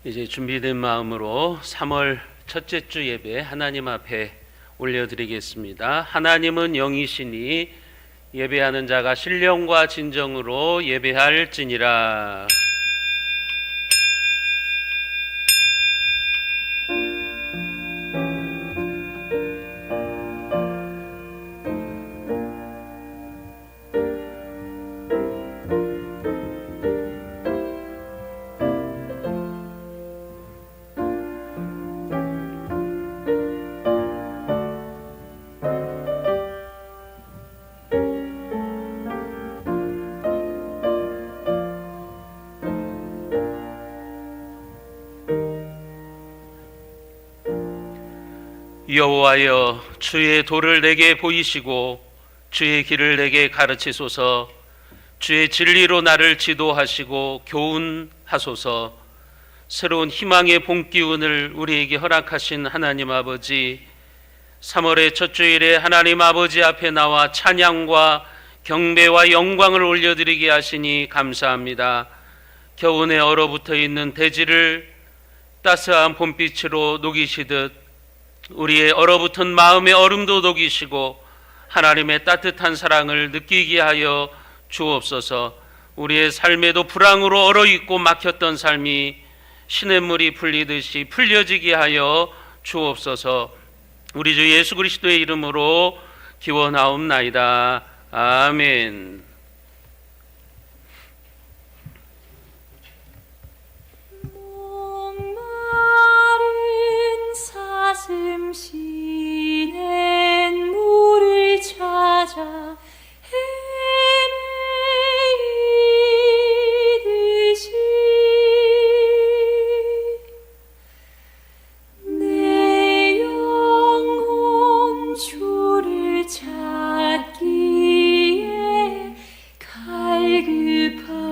이제 준비된 마음으로 3월 첫째 주 예배 하나님 앞에 올려드리겠습니다. 하나님은 영이시니 예배하는 자가 신령과 진정으로 예배할지니라. 여호와여, 주의 도를 내게 보이시고 주의 길을 내게 가르치소서. 주의 진리로 나를 지도하시고 교훈하소서. 새로운 희망의 봄 기운을 우리에게 허락하신 하나님 아버지, 3월의 첫 주일에 하나님 아버지 앞에 나와 찬양과 경배와 영광을 올려드리게 하시니 감사합니다. 겨우내 얼어붙어 있는 대지를 따스한 봄빛으로 녹이시듯 우리의 얼어붙은 마음의 얼음도 녹이시고 하나님의 따뜻한 사랑을 느끼게 하여 주옵소서. 우리의 삶에도 불황으로 얼어있고 막혔던 삶이 시냇물이 풀리듯이 풀려지게 하여 주옵소서. 우리 주 예수 그리스도의 이름으로 기원하옵나이다. 아멘. 사슴 시낸 물을 찾아 헤매이듯이 내 영혼 주를 찾기에 갈급하나이다.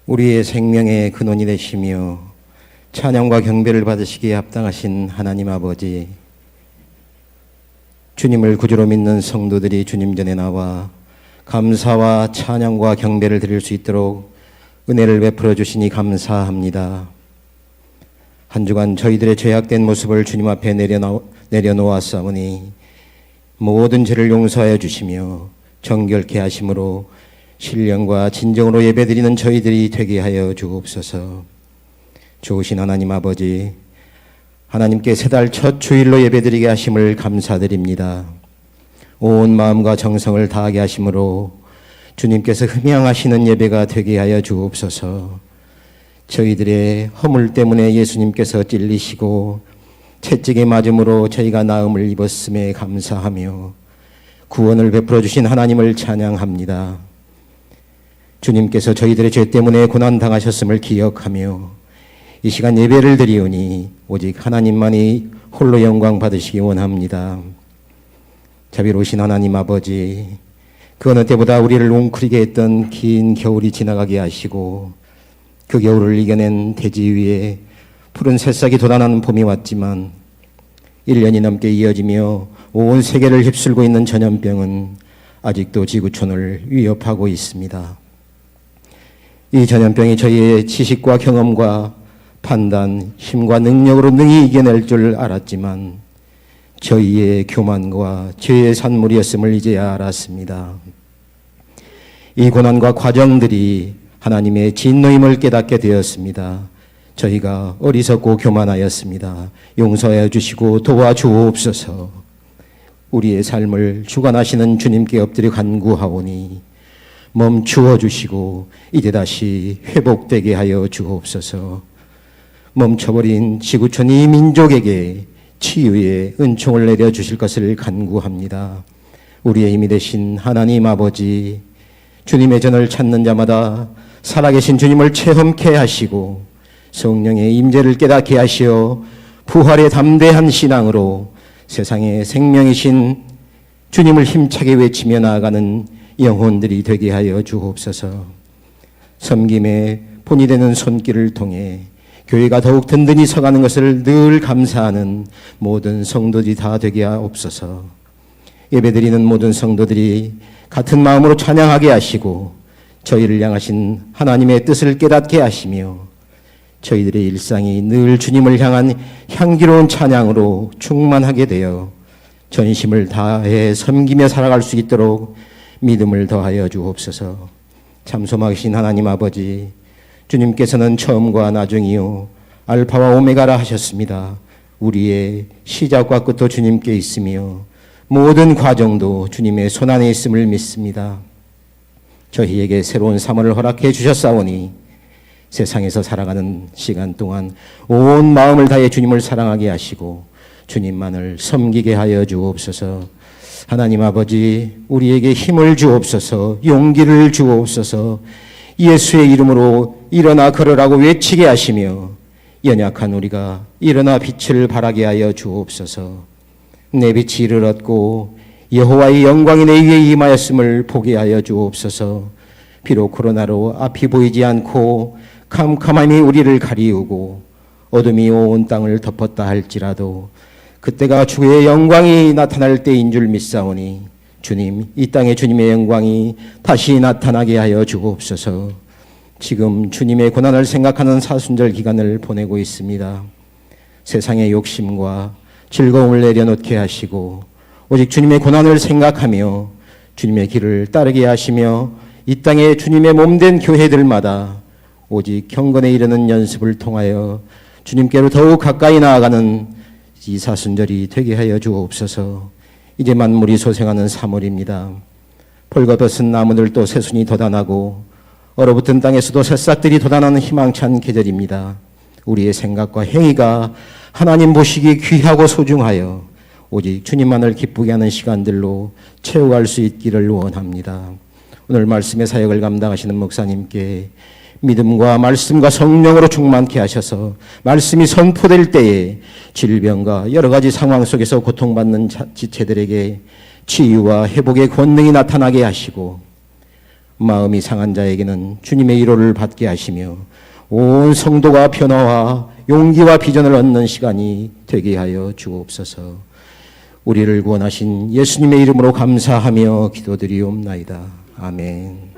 우리의 생명의 근원이 되시며 찬양과 경배를 받으시기에 합당하신 하나님 아버지, 주님을 구주로 믿는 성도들이 주님 전에 나와 감사와 찬양과 경배를 드릴 수 있도록 은혜를 베풀어 주시니 감사합니다. 한 주간 저희들의 죄악된 모습을 주님 앞에 내려놓았사오니 모든 죄를 용서하여 주시며 정결케 하심으로 신령과 진정으로 예배드리는 저희들이 되게 하여 주옵소서. 좋으신 하나님 아버지, 하나님께 새 달 첫 주일로 예배드리게 하심을 감사드립니다. 온 마음과 정성을 다하게 하심으로 주님께서 흠양하시는 예배가 되게 하여 주옵소서. 저희들의 허물 때문에 예수님께서 찔리시고 채찍에 맞음으로 저희가 나음을 입었음에 감사하며 구원을 베풀어 주신 하나님을 찬양합니다. 주님께서 저희들의 죄 때문에 고난당하셨음을 기억하며 이 시간 예배를 드리오니 오직 하나님만이 홀로 영광 받으시기 원합니다. 자비로우신 하나님 아버지, 그 어느 때보다 우리를 웅크리게 했던 긴 겨울이 지나가게 하시고 그 겨울을 이겨낸 대지 위에 푸른 새싹이 돋아나는 봄이 왔지만 1년이 넘게 이어지며 온 세계를 휩쓸고 있는 전염병은 아직도 지구촌을 위협하고 있습니다. 이 전염병이 저희의 지식과 경험과 판단, 힘과 능력으로 능히 이겨낼 줄 알았지만 저희의 교만과 죄의 산물이었음을 이제야 알았습니다. 이 고난과 과정들이 하나님의 진노임을 깨닫게 되었습니다. 저희가 어리석고 교만하였습니다. 용서하여 주시고 도와주옵소서. 우리의 삶을 주관하시는 주님께 엎드려 간구하오니 멈추어 주시고 이제 다시 회복되게 하여 주옵소서. 멈춰버린 지구촌 이 민족에게 치유의 은총을 내려주실 것을 간구합니다. 우리의 힘이 되신 하나님 아버지, 주님의 전을 찾는 자마다 살아계신 주님을 체험케 하시고 성령의 임재를 깨닫게 하시어 부활의 담대한 신앙으로 세상의 생명이신 주님을 힘차게 외치며 나아가는 영혼들이 되게 하여 주옵소서. 섬김의 본이 되는 손길을 통해 교회가 더욱 든든히 서가는 것을 늘 감사하는 모든 성도들이 다 되게 하옵소서. 예배드리는 모든 성도들이 같은 마음으로 찬양하게 하시고 저희를 향하신 하나님의 뜻을 깨닫게 하시며 저희들의 일상이 늘 주님을 향한 향기로운 찬양으로 충만하게 되어 전심을 다해 섬기며 살아갈 수 있도록 믿음을 더하여 주옵소서. 참 소망이신 하나님 아버지, 주님께서는 처음과 나중이요 알파와 오메가라 하셨습니다. 우리의 시작과 끝도 주님께 있으며 모든 과정도 주님의 손안에 있음을 믿습니다. 저희에게 새로운 삶을 허락해 주셨사오니 세상에서 살아가는 시간 동안 온 마음을 다해 주님을 사랑하게 하시고 주님만을 섬기게 하여 주옵소서. 하나님 아버지, 우리에게 힘을 주옵소서. 용기를 주옵소서. 예수의 이름으로 일어나 걸으라고 외치게 하시며 연약한 우리가 일어나 빛을 발하게 하여 주옵소서. 내 빛이 이를 얻고 여호와의 영광이 내 위에 임하였음을 보게 하여 주옵소서. 비록 코로나로 앞이 보이지 않고 캄캄함이 우리를 가리우고 어둠이 온 땅을 덮었다 할지라도 그때가 주의 영광이 나타날 때인 줄 믿사오니 주님, 이 땅에 주님의 영광이 다시 나타나게 하여 주옵소서. 지금 주님의 고난을 생각하는 사순절 기간을 보내고 있습니다. 세상의 욕심과 즐거움을 내려놓게 하시고 오직 주님의 고난을 생각하며 주님의 길을 따르게 하시며 이 땅에 주님의 몸된 교회들마다 오직 경건에 이르는 연습을 통하여 주님께로 더욱 가까이 나아가는 이 사순절이 되게 하여 주옵소서. 이제 만물이 소생하는 3월입니다. 벌거벗은 나무들도 새순이 돋아나고 얼어붙은 땅에서도 새싹들이 돋아나는 희망찬 계절입니다. 우리의 생각과 행위가 하나님 보시기에 귀하고 소중하여 오직 주님만을 기쁘게 하는 시간들로 채워갈 수 있기를 원합니다. 오늘 말씀의 사역을 감당하시는 목사님께 믿음과 말씀과 성령으로 충만케 하셔서 말씀이 선포될 때에 질병과 여러 가지 상황 속에서 고통받는 지체들에게 치유와 회복의 권능이 나타나게 하시고 마음이 상한 자에게는 주님의 위로를 받게 하시며 온 성도가 변화와 용기와 비전을 얻는 시간이 되게 하여 주옵소서. 우리를 구원하신 예수님의 이름으로 감사하며 기도드리옵나이다. 아멘.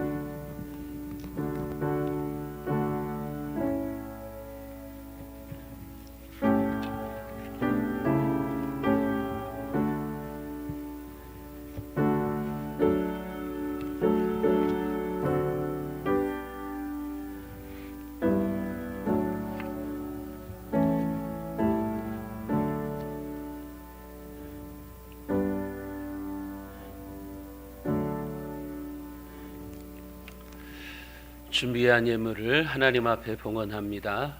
준비한 예물을 하나님 앞에 봉헌합니다.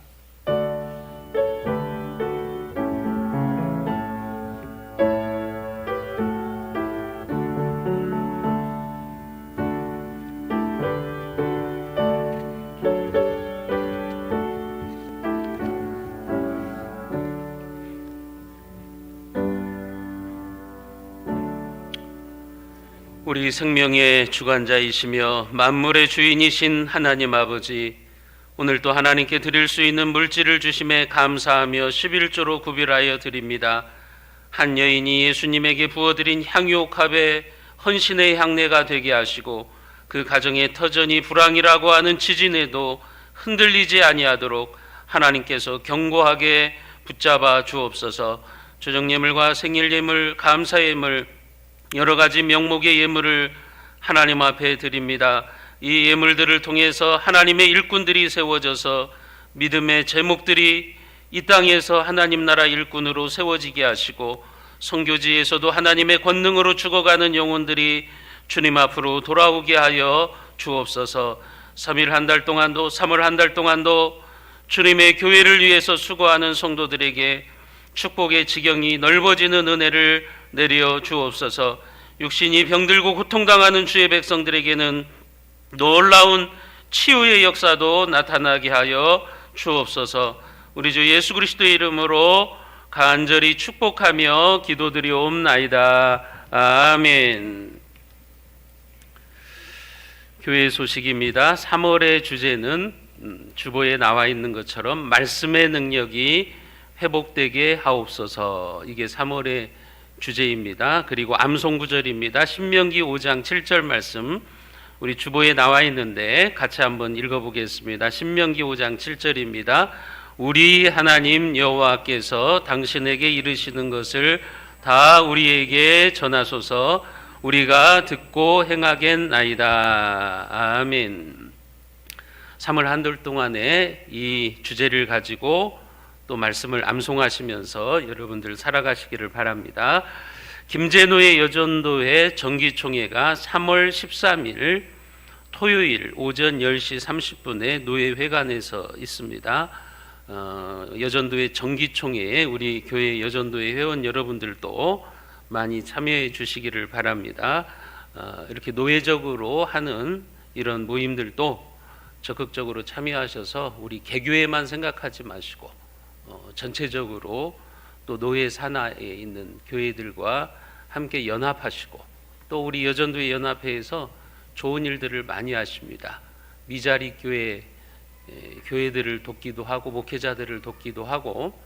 우리 생명의 주관자이시며 만물의 주인이신 하나님 아버지, 오늘도 하나님께 드릴 수 있는 물질을 주심에 감사하며 11조로 구별하여 드립니다. 한 여인이 예수님에게 부어드린 향유옥합의 헌신의 향례가 되게 하시고 그 가정의 터전이 불황이라고 하는 지진에도 흔들리지 아니하도록 하나님께서 견고하게 붙잡아 주옵소서. 조정예물과 생일예물, 감사예물, 여러 가지 명목의 예물을 하나님 앞에 드립니다. 이 예물들을 통해서 하나님의 일꾼들이 세워져서 믿음의 제목들이 이 땅에서 하나님 나라 일꾼으로 세워지게 하시고 선교지에서도 하나님의 권능으로 죽어가는 영혼들이 주님 앞으로 돌아오게 하여 주옵소서. 3일 한 달 동안도 3월 한 달 동안도 주님의 교회를 위해서 수고하는 성도들에게 축복의 지경이 넓어지는 은혜를 내려 주옵소서. 육신이 병들고 고통당하는 주의 백성들에게는 놀라운 치유의 역사도 나타나게 하여 주옵소서. 우리 주 예수 그리스도의 이름으로 간절히 축복하며 기도드리옵나이다. 아멘. 교회 소식입니다. 3월의 주제는 주보에 나와 있는 것처럼 말씀의 능력이 회복되게 하옵소서. 이게 3월의 주제입니다. 그리고 암송 구절입니다. 신명기 5장 7절 말씀 우리 주보에 나와 있는데 같이 한번 읽어보겠습니다. 신명기 5장 7절입니다. 우리 하나님 여호와께서 당신에게 이르시는 것을 다 우리에게 전하소서. 우리가 듣고 행하겠나이다. 아멘. 3월 한 달 동안에 이 주제를 가지고 또 말씀을 암송하시면서 여러분들 살아가시기를 바랍니다. 김제노의 여전도회 정기총회가 3월 13일 토요일 오전 10시 30분에 노예회관에서 있습니다. 여전도회 정기총회에 우리 교회 여전도회 회원 여러분들도 많이 참여해 주시기를 바랍니다. 이렇게 노예적으로 하는 이런 모임들도 적극적으로 참여하셔서 우리 개교회만 생각하지 마시고 전체적으로 또 노예 산하에 있는 교회들과 함께 연합하시고 또 우리 여전도회 연합회에서 좋은 일들을 많이 하십니다. 미자리 교회들을 돕기도 하고 목회자들을 돕기도 하고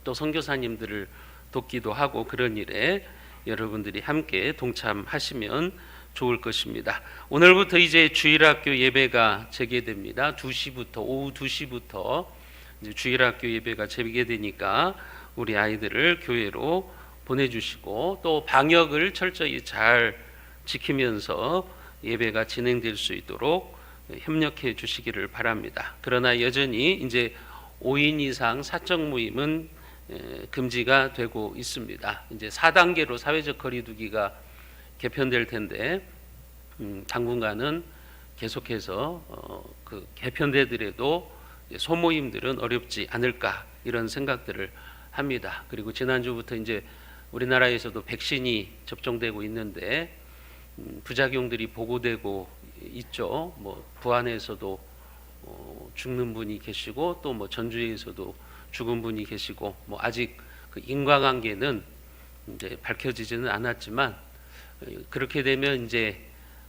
또 선교사님들을 돕기도 하고 그런 일에 여러분들이 함께 동참하시면 좋을 것입니다. 오늘부터 이제 주일학교 예배가 재개됩니다. 2시부터 오후 2시부터 이제 주일학교 예배가 재개되니까 우리 아이들을 교회로 보내주시고 또 방역을 철저히 잘 지키면서 예배가 진행될 수 있도록 협력해 주시기를 바랍니다. 그러나 여전히 이제 5인 이상 사적 모임은 금지가 되고 있습니다. 이제 4단계로 사회적 거리두기가 개편될 텐데 당분간은 계속해서 그 개편되더라도 소모임들은 어렵지 않을까 이런 생각들을 합니다. 그리고 지난주부터 이제 우리나라에서도 백신이 접종되고 있는데 부작용들이 보고되고 있죠. 뭐 부안에서도 죽는 분이 계시고 또 뭐 전주에서도 죽은 분이 계시고 뭐 아직 그 인과관계는 이제 밝혀지지는 않았지만 그렇게 되면 이제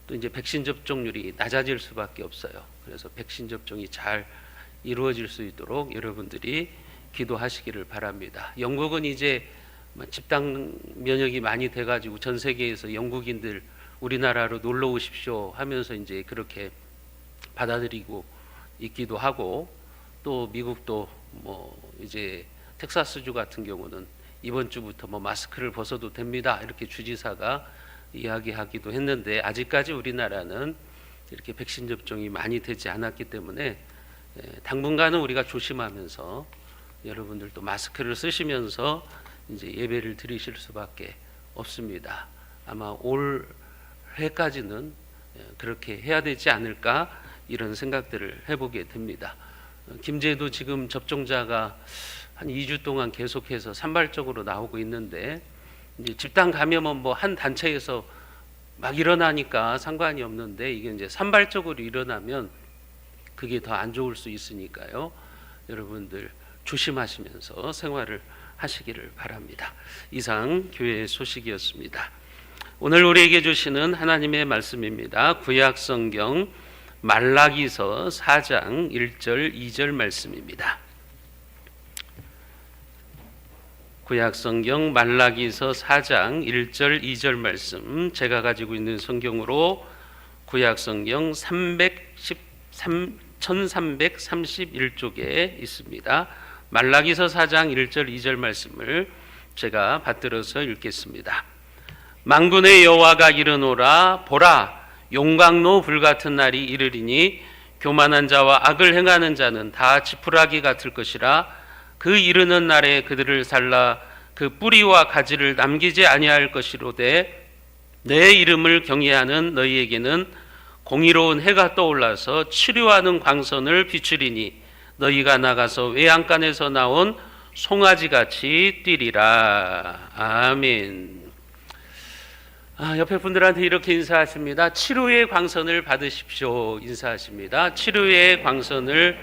또 이제 백신 접종률이 낮아질 수밖에 없어요. 그래서 백신 접종이 잘 이루어질 수 있도록 여러분들이 기도하시기를 바랍니다. 영국은 이제 집단 면역이 많이 돼가지고 전 세계에서 영국인들 우리나라로 놀러 오십시오 하면서 이제 그렇게 받아들이고 있기도 하고, 또 미국도 뭐 이제 텍사스주 같은 경우는 이번 주부터 뭐 마스크를 벗어도 됩니다 이렇게 주지사가 이야기하기도 했는데, 아직까지 우리나라는 이렇게 백신 접종이 많이 되지 않았기 때문에 당분간은 우리가 조심하면서 여러분들도 마스크를 쓰시면서 이제 예배를 드리실 수밖에 없습니다. 아마 올 해까지는 그렇게 해야 되지 않을까 이런 생각들을 해보게 됩니다. 김제도 지금 접종자가 한 2주 동안 계속해서 산발적으로 나오고 있는데, 이제 집단 감염은 뭐 한 단체에서 막 일어나니까 상관이 없는데, 이게 이제 산발적으로 일어나면 그게 더 안 좋을 수 있으니까요. 여러분들 조심하시면서 생활을 하시기를 바랍니다. 이상 교회의 소식이었습니다. 오늘 우리에게 주시는 하나님의 말씀입니다. 구약 성경 말라기서 4장 1절 2절 말씀입니다. 구약 성경 말라기서 4장 1절 2절 말씀, 제가 가지고 있는 성경으로 구약 성경 1331쪽에 있습니다. 말라기서 4장 1절 2절 말씀을 제가 받들어서 읽겠습니다. 만군의 여호와가 이르노라, 보라, 용광로 불같은 날이 이르리니 교만한 자와 악을 행하는 자는 다 지푸라기 같을 것이라. 그 이르는 날에 그들을 살라 그 뿌리와 가지를 남기지 아니할 것이로되, 내 이름을 경외하는 너희에게는 공의로운 해가 떠올라서 치료하는 광선을 비추리니 너희가 나가서 외양간에서 나온 송아지같이 뛰리라. 아멘. 옆에 분들한테 이렇게 인사하십니다. 치료의 광선을 받으십시오. 인사하십니다. 치료의 광선을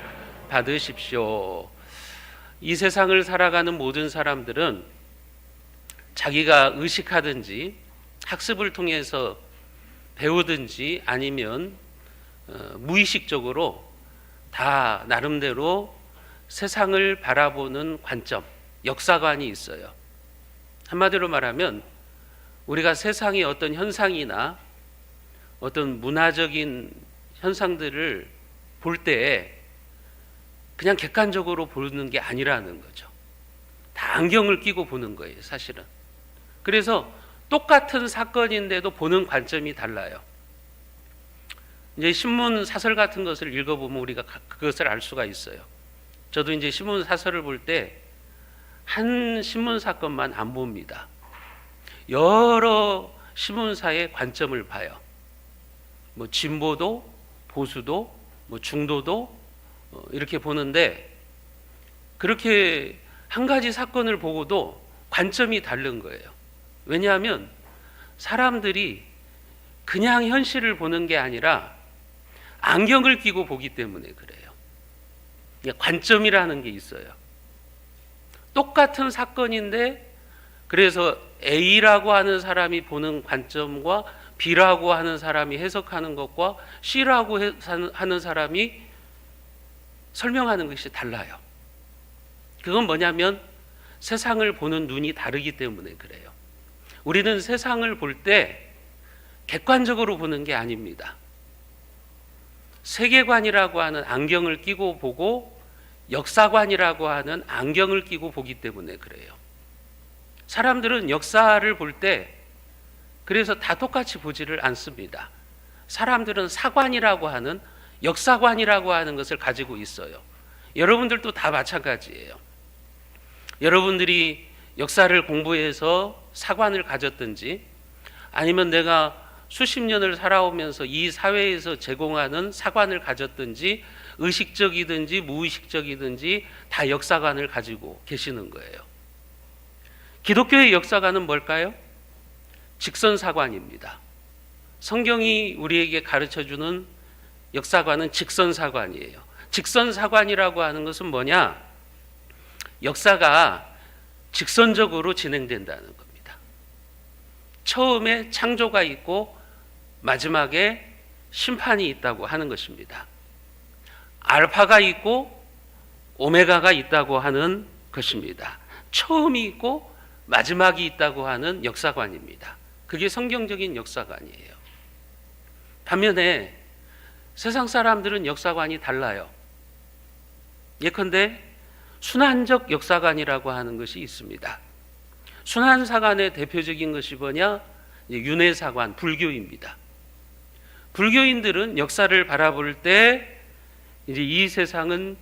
받으십시오. 이 세상을 살아가는 모든 사람들은 자기가 의식하든지 학습을 통해서 배우든지 아니면 무의식적으로 다 나름대로 세상을 바라보는 관점, 역사관이 있어요. 한마디로 말하면 우리가 세상의 어떤 현상이나 어떤 문화적인 현상들을 볼 때 그냥 객관적으로 보는 게 아니라는 거죠. 다 안경을 끼고 보는 거예요, 사실은. 그래서 똑같은 사건인데도 보는 관점이 달라요. 이제 신문 사설 같은 것을 읽어보면 우리가 그것을 알 수가 있어요. 저도 이제 신문 사설을 볼 때 한 신문 사건만 안 봅니다. 여러 신문사의 관점을 봐요. 뭐 진보도, 보수도, 뭐 중도도 이렇게 보는데, 그렇게 한 가지 사건을 보고도 관점이 다른 거예요. 왜냐하면 사람들이 그냥 현실을 보는 게 아니라 안경을 끼고 보기 때문에 그래요. 관점이라는 게 있어요. 똑같은 사건인데, 그래서 A라고 하는 사람이 보는 관점과 B라고 하는 사람이 해석하는 것과 C라고 하는 사람이 설명하는 것이 달라요. 그건 뭐냐면 세상을 보는 눈이 다르기 때문에 그래요. 우리는 세상을 볼 때 객관적으로 보는 게 아닙니다. 세계관이라고 하는 안경을 끼고 보고 역사관이라고 하는 안경을 끼고 보기 때문에 그래요. 사람들은 역사를 볼 때 그래서 다 똑같이 보지를 않습니다. 사람들은 사관이라고 하는, 역사관이라고 하는 것을 가지고 있어요. 여러분들도 다 마찬가지예요. 여러분들이 역사를 공부해서 사관을 가졌든지, 아니면 내가 수십 년을 살아오면서 이 사회에서 제공하는 사관을 가졌든지, 의식적이든지 무의식적이든지 다 역사관을 가지고 계시는 거예요. 기독교의 역사관은 뭘까요? 직선사관입니다. 성경이 우리에게 가르쳐주는 역사관은 직선사관이에요. 직선사관이라고 하는 것은 뭐냐? 역사가 직선적으로 진행된다는 겁니다. 처음에 창조가 있고 마지막에 심판이 있다고 하는 것입니다. 알파가 있고 오메가가 있다고 하는 것입니다. 처음이 있고 마지막이 있다고 하는 역사관입니다. 그게 성경적인 역사관이에요. 반면에 세상 사람들은 역사관이 달라요. 예컨대 순환적 역사관이라고 하는 것이 있습니다. 순환사관의 대표적인 것이 뭐냐? 윤회사관, 불교입니다. 불교인들은 역사를 바라볼 때 이제 이 세상은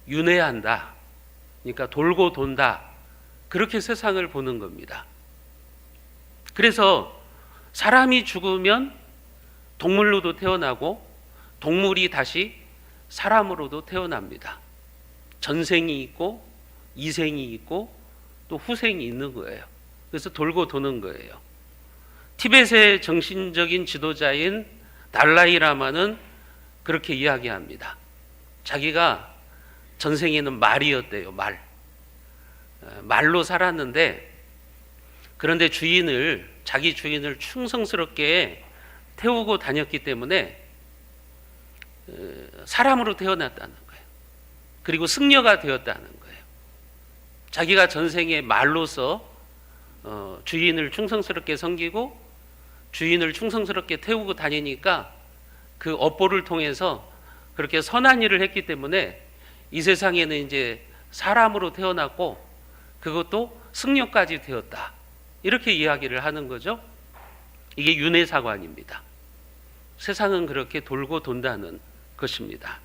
윤회한다. 그러니까 돌고 돈다. 그렇게 세상을 보는 겁니다. 그래서 사람이 죽으면 동물로도 태어나고 동물이 다시 사람으로도 태어납니다. 전생이 있고 이생이 있고 또 후생이 있는 거예요. 그래서 돌고 도는 거예요. 티벳의 정신적인 지도자인 달라이라마는 그렇게 이야기합니다. 자기가 전생에는 말이었대요. 말로 살았는데, 그런데 자기 주인을 충성스럽게 태우고 다녔기 때문에 사람으로 태어났다는 거예요. 그리고 승려가 되었다는 거예요. 자기가 전생에 말로서 주인을 충성스럽게 섬기고 주인을 충성스럽게 태우고 다니니까 그 업보를 통해서 그렇게 선한 일을 했기 때문에 이 세상에는 이제 사람으로 태어났고 그것도 승려까지 되었다. 이렇게 이야기를 하는 거죠. 이게 윤회사관입니다. 세상은 그렇게 돌고 돈다는 것입니다.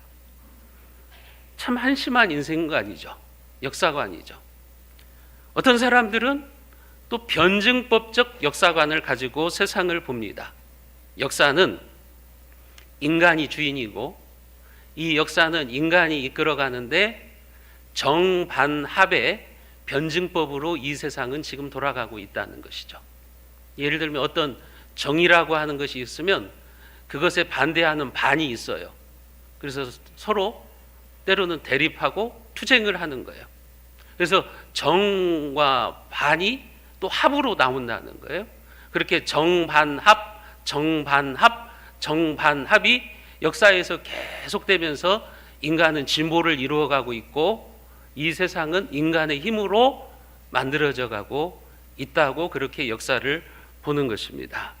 참 한심한 인생관이죠. 역사관이죠. 어떤 사람들은 또 변증법적 역사관을 가지고 세상을 봅니다. 역사는 인간이 주인이고 이 역사는 인간이 이끌어가는데 정반합의 변증법으로 이 세상은 지금 돌아가고 있다는 것이죠. 예를 들면 어떤 정의라고 하는 것이 있으면 그것에 반대하는 반이 있어요. 그래서 서로 때로는 대립하고 투쟁을 하는 거예요. 그래서 정과 반이 또 합으로 나온다는 거예요. 그렇게 정반합이 역사에서 계속되면서 인간은 진보를 이루어가고 있고 이 세상은 인간의 힘으로 만들어져 가고 있다고 그렇게 역사를 보는 것입니다.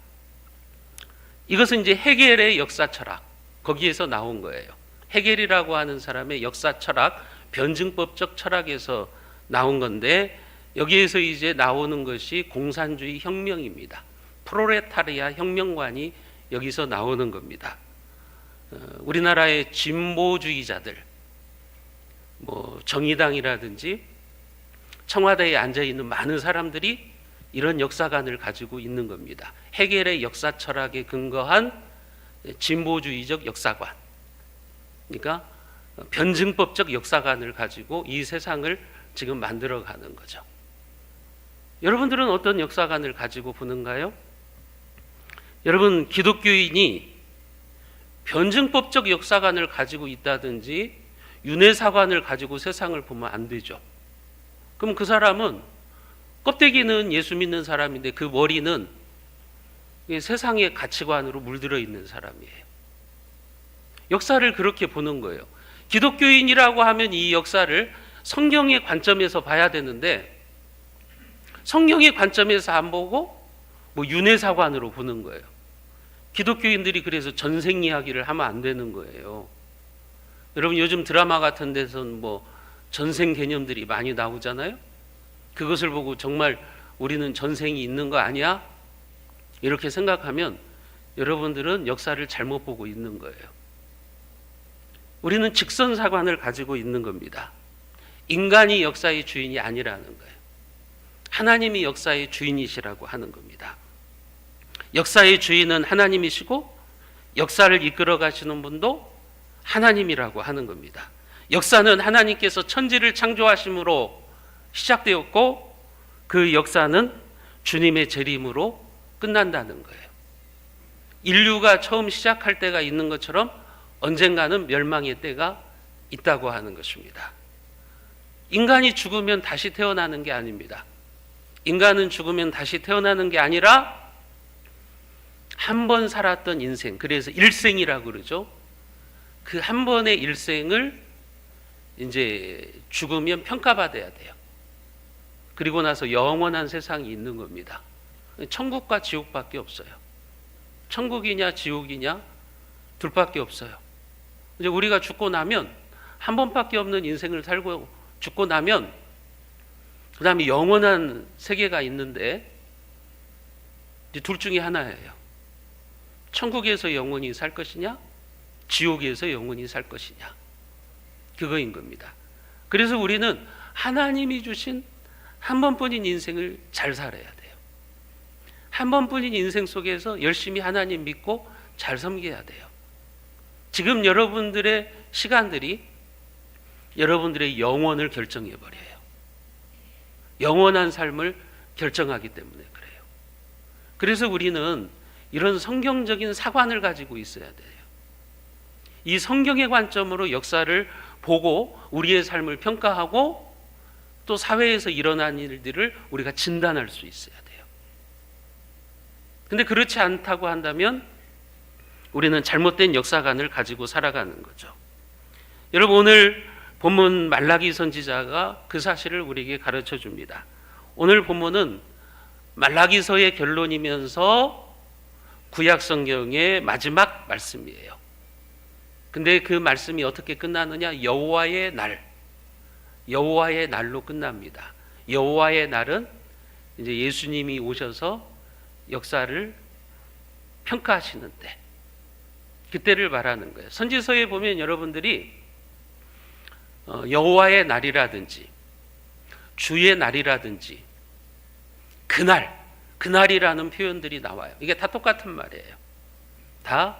이것은 이제 헤겔의 역사 철학, 거기에서 나온 거예요. 헤겔이라고 하는 사람의 역사 철학, 변증법적 철학에서 나온 건데 여기에서 이제 나오는 것이 공산주의 혁명입니다. 프로레타리아 혁명관이 여기서 나오는 겁니다. 우리나라의 진보주의자들, 정의당이라든지 청와대에 앉아 있는 많은 사람들이 이런 역사관을 가지고 있는 겁니다. 헤겔의 역사 철학에 근거한 진보주의적 역사관. 그러니까 변증법적 역사관을 가지고 이 세상을 지금 만들어가는 거죠. 여러분들은 어떤 역사관을 가지고 보는가요? 여러분, 기독교인이 변증법적 역사관을 가지고 있다든지 윤회사관을 가지고 세상을 보면 안 되죠. 그럼 그 사람은 껍데기는 예수 믿는 사람인데 그 머리는 세상의 가치관으로 물들어 있는 사람이에요. 역사를 그렇게 보는 거예요. 기독교인이라고 하면 이 역사를 성경의 관점에서 봐야 되는데 성경의 관점에서 안 보고 윤회사관으로 보는 거예요. 기독교인들이 그래서 전생 이야기를 하면 안 되는 거예요. 여러분, 요즘 드라마 같은 데서는 전생 개념들이 많이 나오잖아요. 그것을 보고 정말 우리는 전생이 있는 거 아니야? 이렇게 생각하면 여러분들은 역사를 잘못 보고 있는 거예요. 우리는 직선사관을 가지고 있는 겁니다. 인간이 역사의 주인이 아니라는 거예요. 하나님이 역사의 주인이시라고 하는 겁니다. 역사의 주인은 하나님이시고 역사를 이끌어 가시는 분도 하나님이라고 하는 겁니다. 역사는 하나님께서 천지를 창조하심으로 시작되었고 그 역사는 주님의 재림으로 끝난다는 거예요. 인류가 처음 시작할 때가 있는 것처럼 언젠가는 멸망의 때가 있다고 하는 것입니다. 인간이 죽으면 다시 태어나는 게 아닙니다. 인간은 죽으면 다시 태어나는 게 아니라 한 번 살았던 인생, 그래서 일생이라고 그러죠. 그 한 번의 일생을 이제 죽으면 평가받아야 돼요. 그리고 나서 영원한 세상이 있는 겁니다. 천국과 지옥밖에 없어요. 천국이냐 지옥이냐 둘밖에 없어요. 이제 우리가 죽고 나면 한 번밖에 없는 인생을 살고 죽고 나면 그 다음에 영원한 세계가 있는데 이제 둘 중에 하나예요. 천국에서 영원히 살 것이냐 지옥에서 영원히 살 것이냐, 그거인 겁니다. 그래서 우리는 하나님이 주신 한 번뿐인 인생을 잘 살아야 돼요. 한 번뿐인 인생 속에서 열심히 하나님 믿고 잘 섬겨야 돼요. 지금 여러분들의 시간들이 여러분들의 영혼을 결정해 버려요. 영원한 삶을 결정하기 때문에 그래요. 그래서 우리는 이런 성경적인 사관을 가지고 있어야 돼요. 이 성경의 관점으로 역사를 보고 우리의 삶을 평가하고 또 사회에서 일어난 일들을 우리가 진단할 수 있어야 돼요. 근데 그렇지 않다고 한다면 우리는 잘못된 역사관을 가지고 살아가는 거죠. 여러분, 오늘 본문 말라기 선지자가 그 사실을 우리에게 가르쳐 줍니다. 오늘 본문은 말라기서의 결론이면서 구약 성경의 마지막 말씀이에요. 근데 그 말씀이 어떻게 끝나느냐? 여호와의 날, 여호와의 날로 끝납니다. 여호와의 날은 이제 예수님이 오셔서 역사를 평가하시는 때, 그때를 말하는 거예요. 선지서에 보면 여러분들이 여호와의 날이라든지 주의 날이라든지 그날이라는 표현들이 나와요. 이게 다 똑같은 말이에요. 다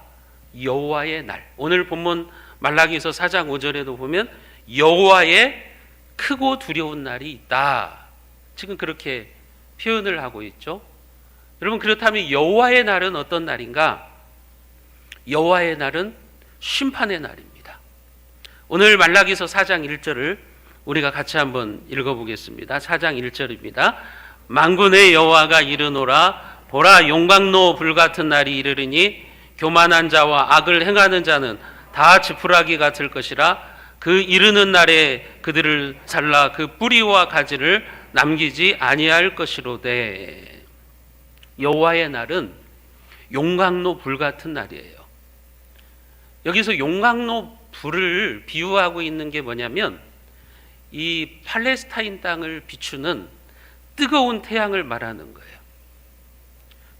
여호와의 날. 오늘 본문 말라기서 4장 5절에도 보면 여호와의 크고 두려운 날이 있다. 지금 그렇게 표현을 하고 있죠. 여러분, 그렇다면 여호와의 날은 어떤 날인가? 여호와의 날은 심판의 날입니다. 오늘 말라기서 4장 1절을 우리가 같이 한번 읽어보겠습니다. 4장 1절입니다. 만군의 여호와가 이르노라, 보라, 용광로 불같은 날이 이르리니 교만한 자와 악을 행하는 자는 다 지푸라기 같을 것이라. 그 이르는 날에 그들을 잘라 그 뿌리와 가지를 남기지 아니할 것이로되. 여호와의 날은 용광로 불 같은 날이에요. 여기서 용광로 불을 비유하고 있는 게 뭐냐면 이 팔레스타인 땅을 비추는 뜨거운 태양을 말하는 거예요.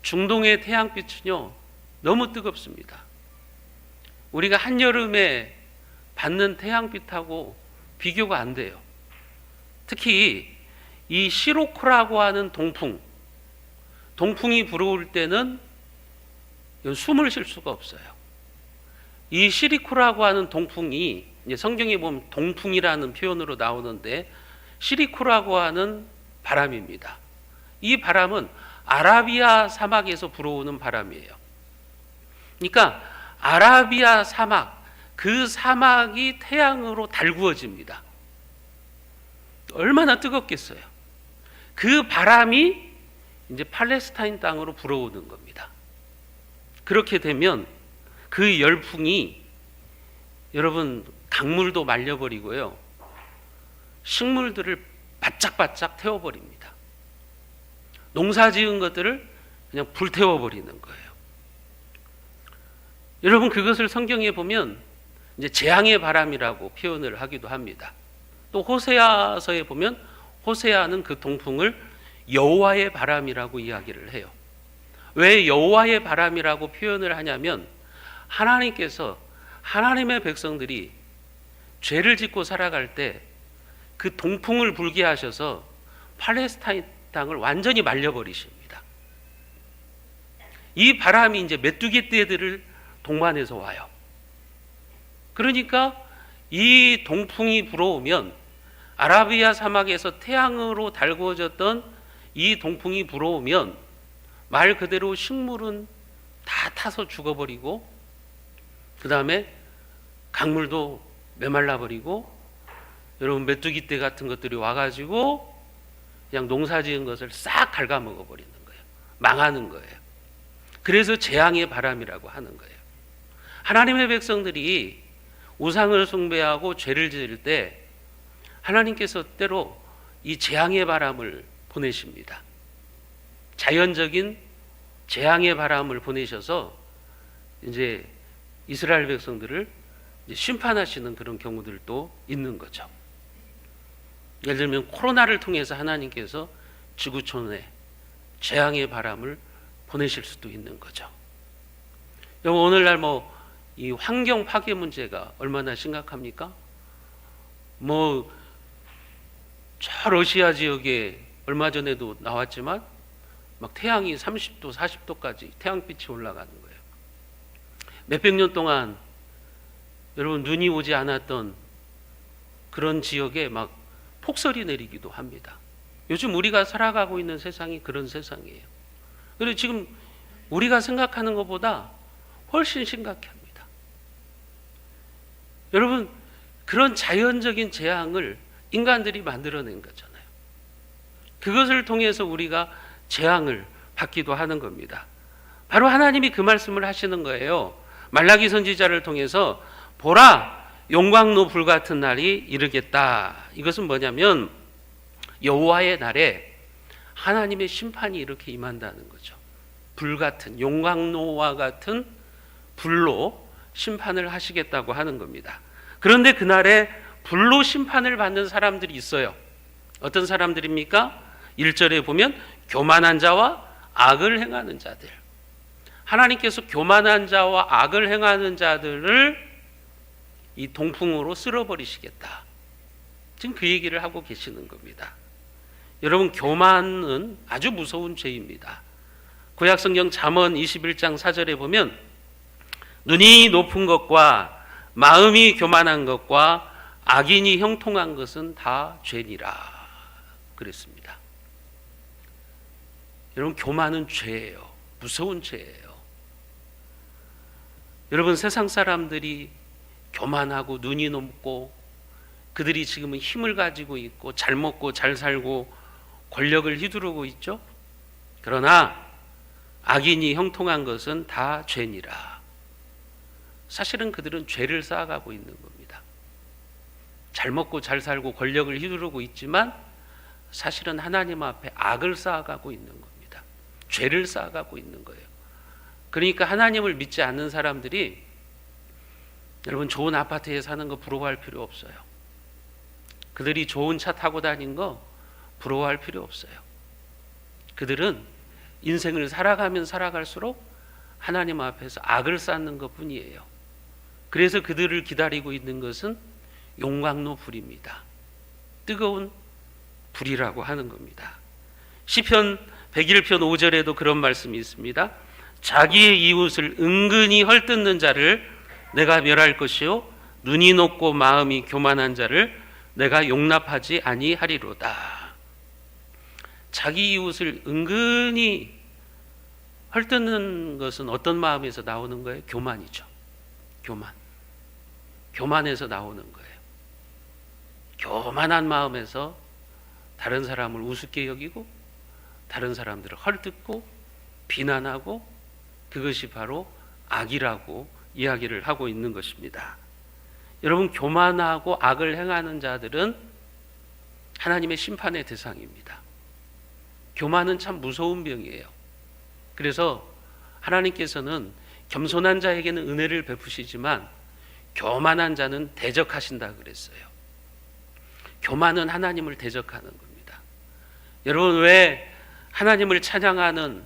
중동의 태양빛은요 너무 뜨겁습니다. 우리가 한여름에 받는 태양빛하고 비교가 안 돼요. 특히 이 시로코라고 하는 동풍이 불어올 때는 숨을 쉴 수가 없어요. 이 시리코라고 하는 동풍이 이제 성경에 보면 동풍이라는 표현으로 나오는데 시리코라고 하는 바람입니다. 이 바람은 아라비아 사막에서 불어오는 바람이에요. 그러니까 아라비아 사막, 그 사막이 태양으로 달구어집니다. 얼마나 뜨겁겠어요. 그 바람이 이제 팔레스타인 땅으로 불어오는 겁니다. 그렇게 되면 그 열풍이 여러분 강물도 말려버리고요, 식물들을 바짝바짝 태워버립니다. 농사 지은 것들을 그냥 불태워버리는 거예요. 여러분, 그것을 성경에 보면 이제 재앙의 바람이라고 표현을 하기도 합니다. 또 호세아서에 보면 호세아는 그 동풍을 여호와의 바람이라고 이야기를 해요. 왜 여호와의 바람이라고 표현을 하냐면 하나님께서 하나님의 백성들이 죄를 짓고 살아갈 때 그 동풍을 불게 하셔서 팔레스타인 땅을 완전히 말려버리십니다. 이 바람이 이제 메뚜기 떼들을 동반해서 와요. 그러니까 이 동풍이 불어오면 아라비아 사막에서 태양으로 달구어졌던 이 동풍이 불어오면 말 그대로 식물은 다 타서 죽어버리고 그 다음에 강물도 메말라버리고 여러분 메뚜기 떼 같은 것들이 와가지고 그냥 농사 지은 것을 싹 갉아먹어버리는 거예요. 망하는 거예요. 그래서 재앙의 바람이라고 하는 거예요. 하나님의 백성들이 우상을 숭배하고 죄를 지을 때 하나님께서 때로 이 재앙의 바람을 보내십니다. 자연적인 재앙의 바람을 보내셔서 이제 이스라엘 백성들을 이제 심판하시는 그런 경우들도 있는 거죠. 예를 들면 코로나를 통해서 하나님께서 지구촌에 재앙의 바람을 보내실 수도 있는 거죠. 여러분, 오늘날 이 환경 파괴 문제가 얼마나 심각합니까? 저 러시아 지역에 얼마 전에도 나왔지만 막 태양이 30도, 40도까지 태양빛이 올라가는 거예요. 몇백 년 동안 여러분 눈이 오지 않았던 그런 지역에 막 폭설이 내리기도 합니다. 요즘 우리가 살아가고 있는 세상이 그런 세상이에요. 그리고 지금 우리가 생각하는 것보다 훨씬 심각합니다. 여러분, 그런 자연적인 재앙을 인간들이 만들어낸 거잖아요. 그것을 통해서 우리가 재앙을 받기도 하는 겁니다. 바로 하나님이 그 말씀을 하시는 거예요. 말라기 선지자를 통해서 보라, 용광로 불 같은 날이 이르겠다. 이것은 뭐냐면 여호와의 날에 하나님의 심판이 이렇게 임한다는 거죠. 불 같은, 용광로와 같은 불로 심판을 하시겠다고 하는 겁니다. 그런데 그날에 불로 심판을 받는 사람들이 있어요. 어떤 사람들입니까? 1절에 보면 교만한 자와 악을 행하는 자들. 하나님께서 교만한 자와 악을 행하는 자들을 이 동풍으로 쓸어버리시겠다. 지금 그 얘기를 하고 계시는 겁니다. 여러분, 교만은 아주 무서운 죄입니다. 구약성경 잠언 21장 4절에 보면 눈이 높은 것과 마음이 교만한 것과 악인이 형통한 것은 다 죄니라 그랬습니다. 여러분, 교만은 죄예요. 무서운 죄예요. 여러분, 세상 사람들이 교만하고 눈이 높고 그들이 지금은 힘을 가지고 있고 잘 먹고 잘 살고 권력을 휘두르고 있죠. 그러나 악인이 형통한 것은 다 죄니라. 사실은 그들은 죄를 쌓아가고 있는 겁니다. 잘 먹고 잘 살고 권력을 휘두르고 있지만 사실은 하나님 앞에 악을 쌓아가고 있는 겁니다. 죄를 쌓아가고 있는 거예요. 그러니까 하나님을 믿지 않는 사람들이 여러분, 좋은 아파트에 사는 거 부러워할 필요 없어요. 그들이 좋은 차 타고 다닌 거 부러워할 필요 없어요. 그들은 인생을 살아가면 살아갈수록 하나님 앞에서 악을 쌓는 것뿐이에요. 그래서 그들을 기다리고 있는 것은 용광로 불입니다. 뜨거운 불이라고 하는 겁니다. 시편 101편 5절에도 그런 말씀이 있습니다. 자기의 이웃을 은근히 헐뜯는 자를 내가 멸할 것이요 눈이 높고 마음이 교만한 자를 내가 용납하지 아니하리로다. 자기 이웃을 은근히 헐뜯는 것은 어떤 마음에서 나오는 거예요? 교만이죠. 교만에서 나오는 거예요. 교만한 마음에서 다른 사람을 우습게 여기고 다른 사람들을 헐뜯고 비난하고 그것이 바로 악이라고 이야기를 하고 있는 것입니다. 여러분, 교만하고 악을 행하는 자들은 하나님의 심판의 대상입니다. 교만은 참 무서운 병이에요. 그래서 하나님께서는 겸손한 자에게는 은혜를 베푸시지만 교만한 자는 대적하신다 그랬어요. 교만은 하나님을 대적하는 겁니다. 여러분, 왜 하나님을 찬양하는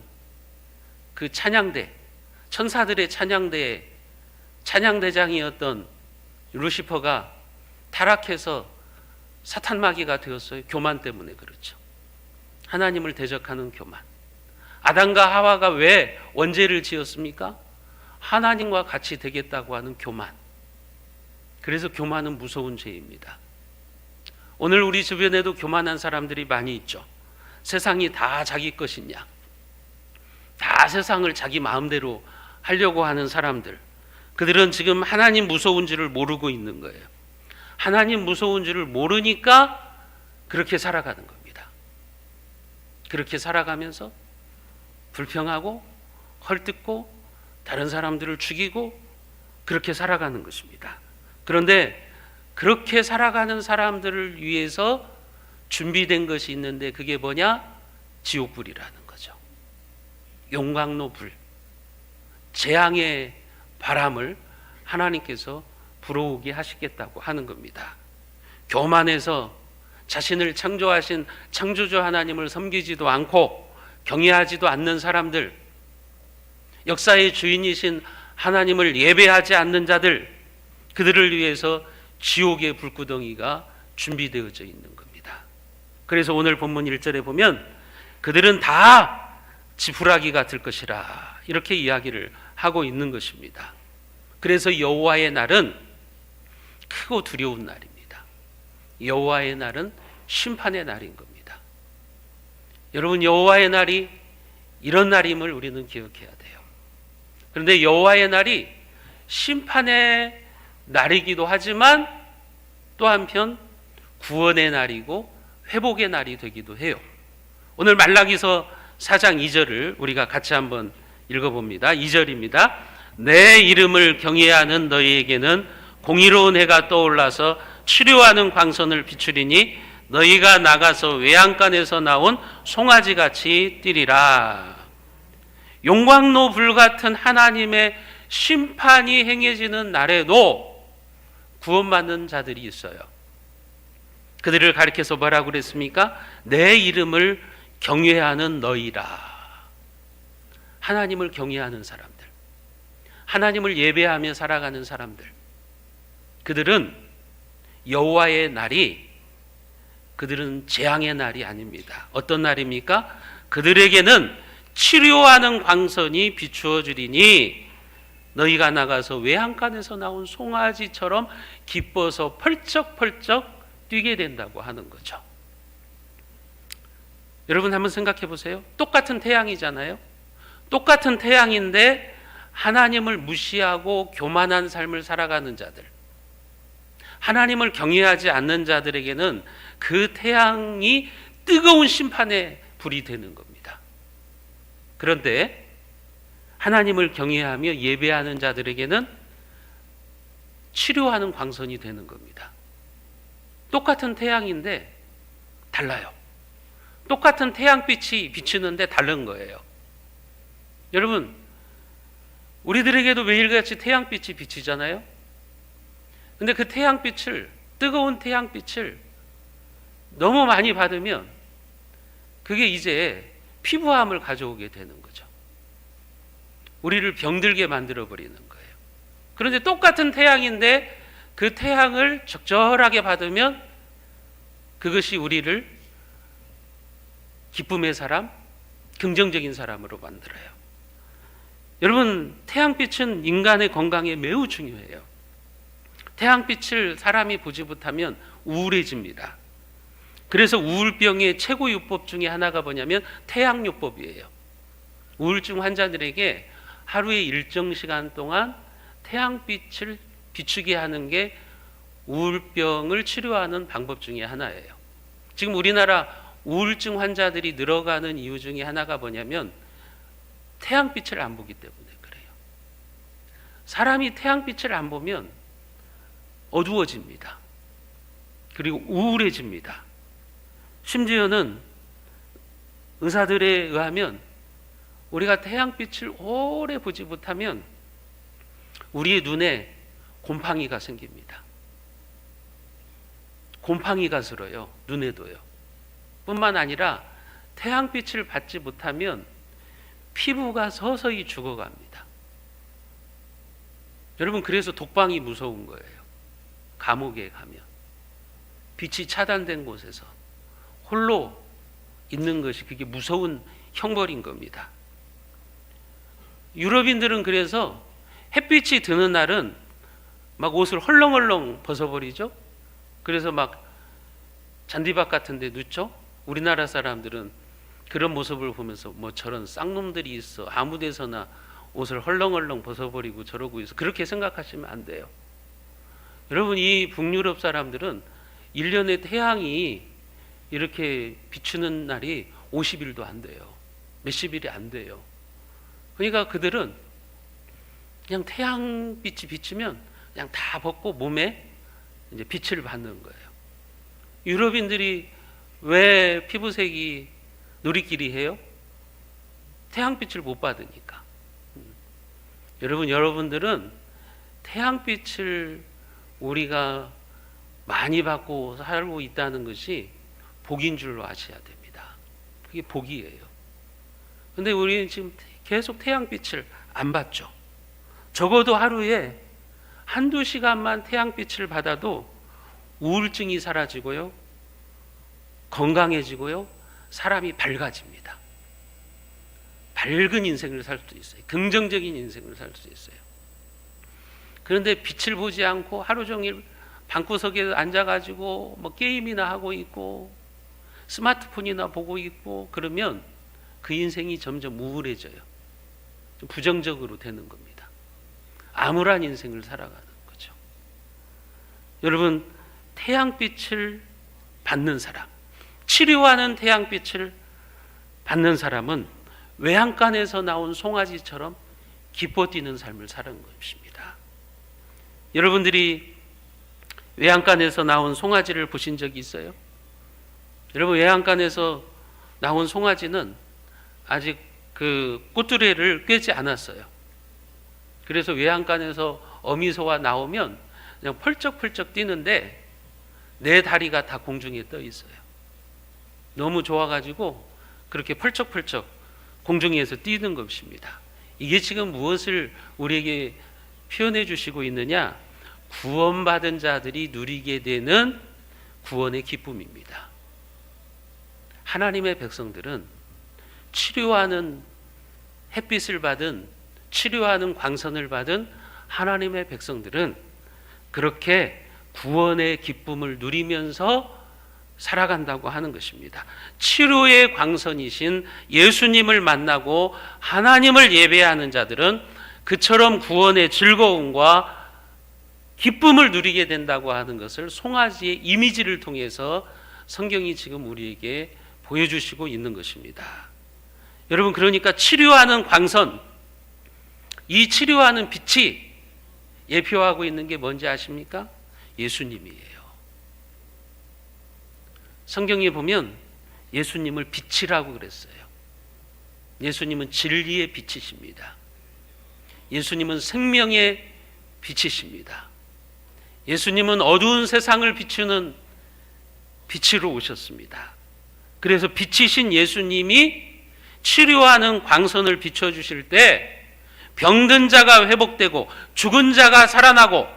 그 찬양대, 천사들의 찬양대에 찬양대장이었던 루시퍼가 타락해서 사탄마귀가 되었어요? 교만 때문에 그렇죠. 하나님을 대적하는 교만. 아담과 하와가 왜 원죄를 지었습니까? 하나님과 같이 되겠다고 하는 교만. 그래서 교만은 무서운 죄입니다. 오늘 우리 주변에도 교만한 사람들이 많이 있죠. 세상이 다 자기 것이냐, 다 세상을 자기 마음대로 하려고 하는 사람들. 그들은 지금 하나님 무서운 줄을 모르고 있는 거예요. 하나님 무서운 줄을 모르니까 그렇게 살아가는 겁니다. 그렇게 살아가면서 불평하고 헐뜯고 다른 사람들을 죽이고 그렇게 살아가는 것입니다. 그런데 그렇게 살아가는 사람들을 위해서 준비된 것이 있는데 그게 뭐냐? 지옥불이라는 거죠. 용광로 불, 재앙의 바람을 하나님께서 불어오게 하시겠다고 하는 겁니다. 교만해서 자신을 창조하신 창조주 하나님을 섬기지도 않고 경외하지도 않는 사람들, 역사의 주인이신 하나님을 예배하지 않는 자들, 그들을 위해서 지옥의 불구덩이가 준비되어져 있는 겁니다. 그래서 오늘 본문 1절에 보면 그들은 다 지푸라기가 될 것이라 이렇게 이야기를 하고 있는 것입니다. 그래서 여호와의 날은 크고 두려운 날입니다. 여호와의 날은 심판의 날인 겁니다. 여러분, 여호와의 날이 이런 날임을 우리는 기억해야 돼요. 그런데 여호와의 날이 심판의 날이기도 하지만 또 한편 구원의 날이고 회복의 날이 되기도 해요. 오늘 말라기서 4장 2절을 우리가 같이 한번 읽어봅니다. 2절입니다. 내 이름을 경외하는 너희에게는 공의로운 해가 떠올라서 치료하는 광선을 비추리니 너희가 나가서 외양간에서 나온 송아지같이 뛰리라. 용광로 불같은 하나님의 심판이 행해지는 날에도 구원받는 자들이 있어요. 그들을 가리켜서 뭐라고 그랬습니까? 내 이름을 경외하는 너희라. 하나님을 경외하는 사람들, 하나님을 예배하며 살아가는 사람들, 그들은 여호와의 날이, 그들은 재앙의 날이 아닙니다. 어떤 날입니까? 그들에게는 치료하는 광선이 비추어 주리니 너희가 나가서 외양간에서 나온 송아지처럼 기뻐서 펄쩍펄쩍 뛰게 된다고 하는 거죠. 여러분 한번 생각해 보세요. 똑같은 태양이잖아요. 똑같은 태양인데 하나님을 무시하고 교만한 삶을 살아가는 자들, 하나님을 경외하지 않는 자들에게는 그 태양이 뜨거운 심판의 불이 되는 겁니다. 그런데 하나님을 경외하며 예배하는 자들에게는 치료하는 광선이 되는 겁니다. 똑같은 태양인데 달라요. 똑같은 태양빛이 비추는데 다른 거예요. 여러분, 우리들에게도 매일같이 태양빛이 비치잖아요. 근데 그 태양빛을, 뜨거운 태양빛을 너무 많이 받으면 그게 이제 피부암을 가져오게 되는 거죠. 우리를 병들게 만들어버리는 거예요. 그런데 똑같은 태양인데 그 태양을 적절하게 받으면 그것이 우리를 기쁨의 사람, 긍정적인 사람으로 만들어요. 여러분, 태양빛은 인간의 건강에 매우 중요해요. 태양빛을 사람이 보지 못하면 우울해집니다. 그래서 우울병의 최고 요법 중에 하나가 뭐냐면 태양요법이에요. 우울증 환자들에게 하루에 일정 시간 동안 태양빛을 비추게 하는 게 우울병을 치료하는 방법 중에 하나예요. 지금 우리나라 우울증 환자들이 늘어가는 이유 중에 하나가 뭐냐면 태양빛을 안 보기 때문에 그래요. 사람이 태양빛을 안 보면 어두워집니다. 그리고 우울해집니다. 심지어는 의사들에 의하면 우리가 태양빛을 오래 보지 못하면 우리의 눈에 곰팡이가 생깁니다. 곰팡이가 들어요. 눈에도요. 뿐만 아니라 태양빛을 받지 못하면 피부가 서서히 죽어갑니다. 여러분, 그래서 독방이 무서운 거예요. 감옥에 가면 빛이 차단된 곳에서 홀로 있는 것이 그게 무서운 형벌인 겁니다. 유럽인들은 그래서 햇빛이 드는 날은 막 옷을 헐렁헐렁 벗어버리죠. 그래서 막 잔디밭 같은 데 눕죠. 우리나라 사람들은 그런 모습을 보면서 뭐 저런 쌍놈들이 있어, 아무 데서나 옷을 헐렁헐렁 벗어버리고 저러고 있어, 그렇게 생각하시면 안 돼요. 여러분, 이 북유럽 사람들은 1년에 태양이 이렇게 비추는 날이 50일도 안 돼요. 몇십 일이 안 돼요. 그러니까 그들은 그냥 태양빛이 비치면 그냥 다 벗고 몸에 이제 빛을 받는 거예요. 유럽인들이 왜 피부색이 누리끼리해요? 태양빛을 못 받으니까. 여러분들은 태양빛을 우리가 많이 받고 살고 있다는 것이 복인 줄로 아셔야 됩니다. 그게 복이에요. 근데 우리는 지금 계속 태양빛을 안 받죠. 적어도 하루에 한두 시간만 태양빛을 받아도 우울증이 사라지고요, 건강해지고요, 사람이 밝아집니다. 밝은 인생을 살 수 있어요. 긍정적인 인생을 살 수 있어요. 그런데 빛을 보지 않고 하루 종일 방구석에 앉아가지고 뭐 게임이나 하고 있고 스마트폰이나 보고 있고 그러면 그 인생이 점점 우울해져요. 좀 부정적으로 되는 겁니다. 암울한 인생을 살아가는 거죠. 여러분, 태양빛을 받는 사람, 치료하는 태양빛을 받는 사람은 외양간에서 나온 송아지처럼 기뻐 뛰는 삶을 사는 것입니다. 여러분들이 외양간에서 나온 송아지를 보신 적이 있어요? 여러분, 외양간에서 나온 송아지는 아직 그 꽃두레를 꿰지 않았어요. 그래서 외양간에서 어미소가 나오면 그냥 펄쩍펄쩍 뛰는데 네 다리가 다 공중에 떠 있어요. 너무 좋아가지고 그렇게 펄쩍펄쩍 공중에서 뛰는 것입니다. 이게 지금 무엇을 우리에게 표현해 주시고 있느냐? 구원받은 자들이 누리게 되는 구원의 기쁨입니다. 하나님의 백성들은 치료하는 햇빛을 받은, 치료하는 광선을 받은 하나님의 백성들은 그렇게 구원의 기쁨을 누리면서 살아간다고 하는 것입니다. 치료의 광선이신 예수님을 만나고 하나님을 예배하는 자들은 그처럼 구원의 즐거움과 기쁨을 누리게 된다고 하는 것을 송아지의 이미지를 통해서 성경이 지금 우리에게 보여주시고 있는 것입니다. 여러분, 그러니까 치료하는 광선, 이 치료하는 빛이 예표하고 있는 게 뭔지 아십니까? 예수님이에요. 성경에 보면 예수님을 빛이라고 그랬어요. 예수님은 진리의 빛이십니다. 예수님은 생명의 빛이십니다. 예수님은 어두운 세상을 비추는 빛으로 오셨습니다. 그래서 빛이신 예수님이 치료하는 광선을 비춰주실 때 병든 자가 회복되고 죽은 자가 살아나고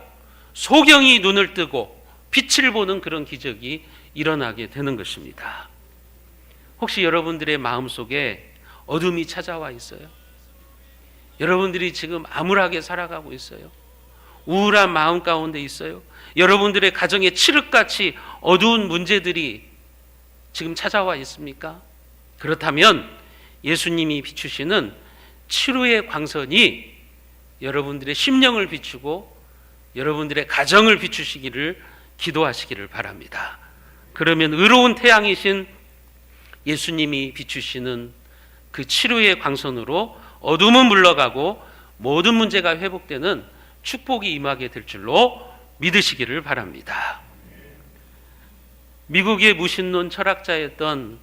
소경이 눈을 뜨고 빛을 보는 그런 기적이 일어나게 되는 것입니다. 혹시 여러분들의 마음속에 어둠이 찾아와 있어요? 여러분들이 지금 암울하게 살아가고 있어요? 우울한 마음 가운데 있어요? 여러분들의 가정에 칠흑같이 어두운 문제들이 지금 찾아와 있습니까? 그렇다면 예수님이 비추시는 치료의 광선이 여러분들의 심령을 비추고 여러분들의 가정을 비추시기를 기도하시기를 바랍니다. 그러면 의로운 태양이신 예수님이 비추시는 그 치료의 광선으로 어둠은 물러가고 모든 문제가 회복되는 축복이 임하게 될 줄로 믿으시기를 바랍니다. 미국의 무신론 철학자였던